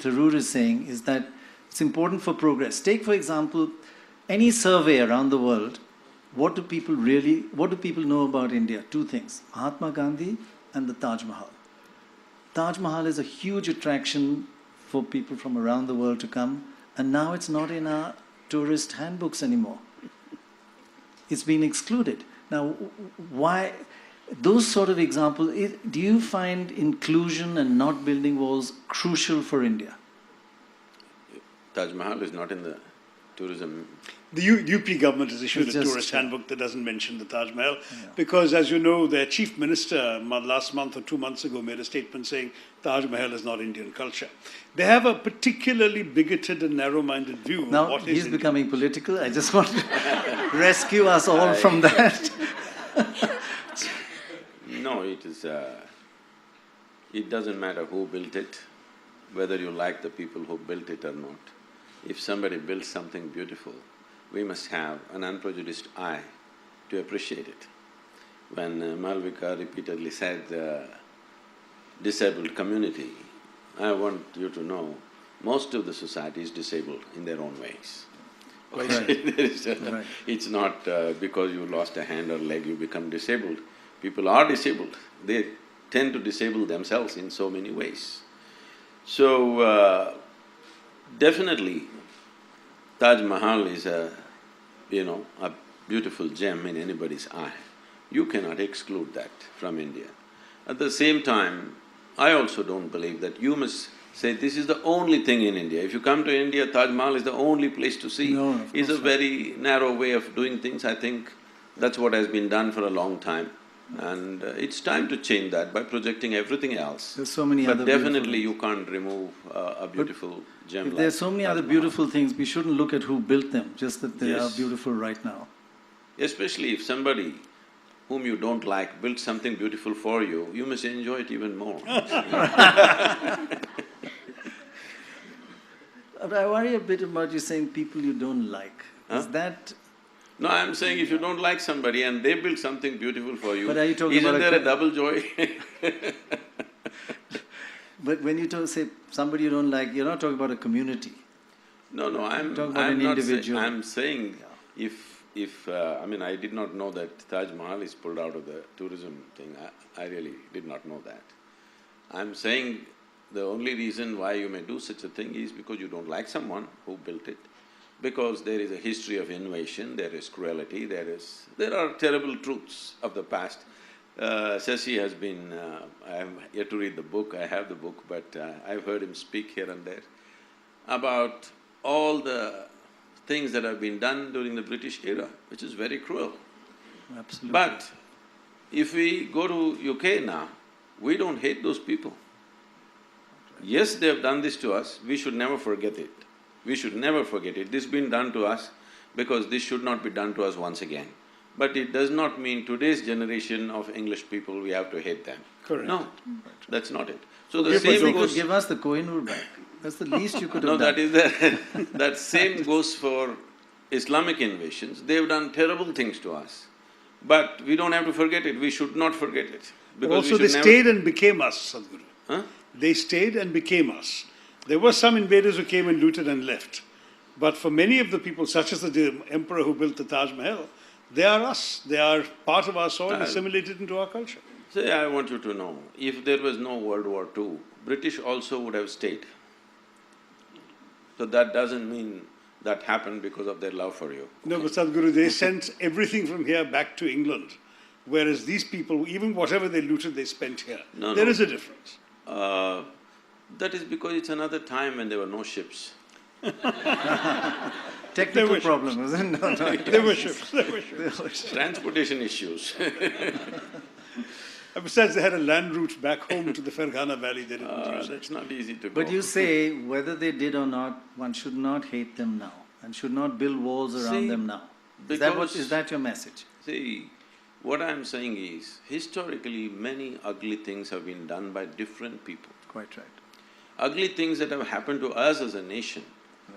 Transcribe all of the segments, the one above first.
tharoor is saying is that it's important for progress. Take, for example, any survey around the world. What do people know about India? Two things: Mahatma Gandhi and the Taj Mahal. Taj Mahal is a huge attraction for people from around the world to come, and now it's not in our tourist handbooks anymore. It's been excluded. Now, why? Those sort of examples, do you find inclusion and not building walls crucial for India? Taj Mahal is not in the tourism. The UP government has issued a tourist handbook that doesn't mention the Taj Mahal because, as you know, their chief minister last month or 2 months ago made a statement saying Taj Mahal is not Indian culture. They have a particularly bigoted and narrow-minded view now, of what he's is becoming political. I just want to rescue us all from that. No, it doesn't matter who built it, whether you like the people who built it or not. If somebody builds something beautiful, we must have an unprejudiced eye to appreciate it. When Malvika repeatedly said disabled community, I want you to know, most of the society is disabled in their own ways. Right. It's not because you lost a hand or leg you become disabled. People are disabled. They tend to disable themselves in so many ways. So, definitely, Taj Mahal is a beautiful gem in anybody's eye. You cannot exclude that from India. At the same time, I also don't believe that you must say this is the only thing in India. If you come to India, Taj Mahal is the only place to see. No, of course It's a very narrow way of doing things. I think that's what has been done for a long time. And it's time to change that by projecting everything else. There's so many other But definitely you can't remove a beautiful gem like there's so many other Taj beautiful things, we shouldn't look at who built them, just that they are Yes. beautiful right now. Especially if somebody whom you don't like built something beautiful for you, you must enjoy it even more. But I worry a bit about you saying people you don't like. Is that… No, I'm saying if you don't like somebody and they build something beautiful for you, But are you talking isn't about there a double joy? But when you say somebody you don't like, you're not talking about a community. No, I'm talking about I'm an not individual. I'm saying I mean, I did not know that Taj Mahal is pulled out of the tourism thing. I really did not know that. I'm saying the only reason why you may do such a thing is because you don't like someone who built it, because there is a history of invasion, there is cruelty, there are terrible truths of the past. Sashi has been… I am yet to read the book, I have the book, but I've heard him speak here and there about all the things that have been done during the British era, which is very cruel. Absolutely. But if we go to UK now, we don't hate those people. Yes, they have done this to us, we should never forget it. We should never forget it. This has been done to us because this should not be done to us once again. But it does not mean today's generation of English people, we have to hate them. Correct. No, that's not it. So the same goes… Give us the Kohinoor back. That's the least you could have No, done. that is the… that same goes for Islamic invasions. They've done terrible things to us. But we don't have to forget it, we should not forget it. Because also they stayed and became us, Sadhguru. Huh? They stayed and became us. There were some invaders who came and looted and left. But for many of the people, such as the emperor who built the Taj Mahal, they are us. They are part of our soil, assimilated into our culture. Say, I want you to know, if there was no World War II, British also would have stayed. So that doesn't mean that happened because of their love for you. No, but Sadhguru, they sent everything from here back to England, whereas these people, even whatever they looted, they spent here. There is a difference. That is because it's another time when there were no ships. Technical problem, isn't it? No, There were ships, there were ships. Transportation issues. And besides, they had a land route back home to the Ferghana Valley, they didn't use it. It's not easy to go. But you say, whether they did or not, one should not hate them now and should not build walls around them now. Is that your message? See, what I'm saying is, historically many ugly things have been done by different people. Quite right. Ugly things that have happened to us as a nation,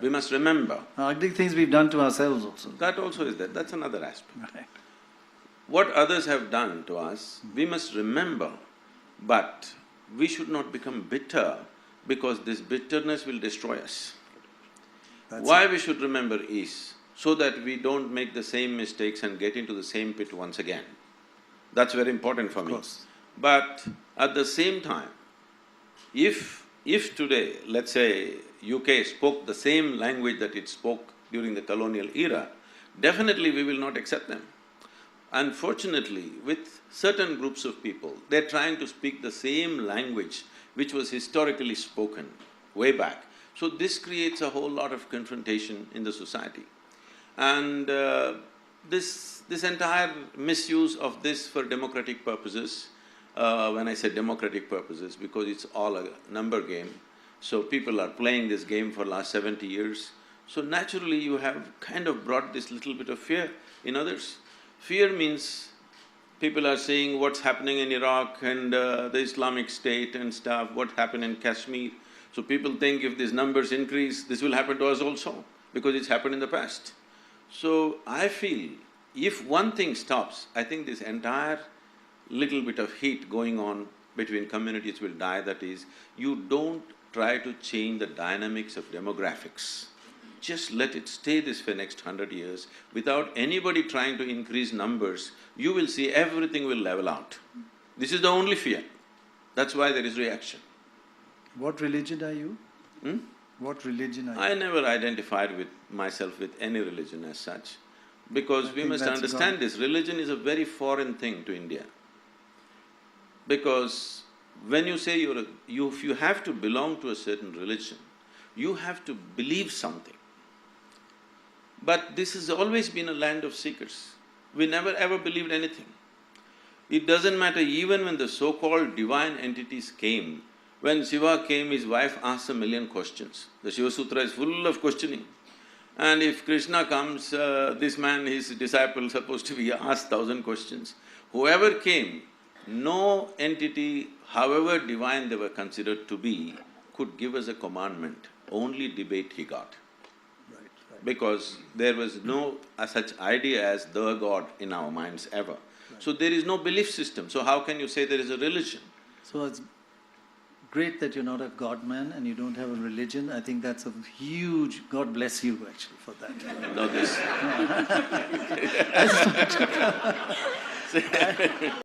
we must remember. Ugly things we've done to ourselves also. That also is there, that's another aspect. Right. What others have done to us, we must remember, but we should not become bitter because this bitterness will destroy us. That's Why we should remember is so that we don't make the same mistakes and get into the same pit once again. That's very important for me. course. But at the same time, if today, let's say, UK spoke the same language that it spoke during the colonial era, definitely we will not accept them. Unfortunately, with certain groups of people, they're trying to speak the same language which was historically spoken way back. So this creates a whole lot of confrontation in the society. And this entire misuse of this for democratic purposes, when I say democratic purposes, because it's all a number game, so people are playing this game for last 70 years, so naturally you have kind of brought this little bit of fear in others. Fear means people are seeing what's happening in Iraq and the Islamic State and stuff, what happened in Kashmir. So people think if these numbers increase, this will happen to us also, because it's happened in the past. So I feel if one thing stops, I think this entire little bit of heat going on between communities will die, that is, you don't try to change the dynamics of demographics. Just let it stay this for next 100 years, without anybody trying to increase numbers, you will see everything will level out. This is the only fear. That's why there is reaction. What religion are you? What religion are you? I never identified with myself with any religion as such, because we must understand this, religion is a very foreign thing to India. Because when you say if you have to belong to a certain religion, you have to believe something. But this has always been a land of seekers. We never ever believed anything. It doesn't matter, even when the so-called divine entities came, when Shiva came, his wife asked 1,000,000 questions. The Shiva Sutra is full of questioning. And if Krishna comes, this man, his disciple, supposed to be asked 1,000 questions. Whoever came, no entity, however divine they were considered to be, could give us a commandment. Only debate he got. Because there was no such idea as the God in our minds ever. So there is no belief system, so how can you say there is a religion? So it's great that you're not a God man and you don't have a religion. I think that's a huge… God bless you actually for that. No, this…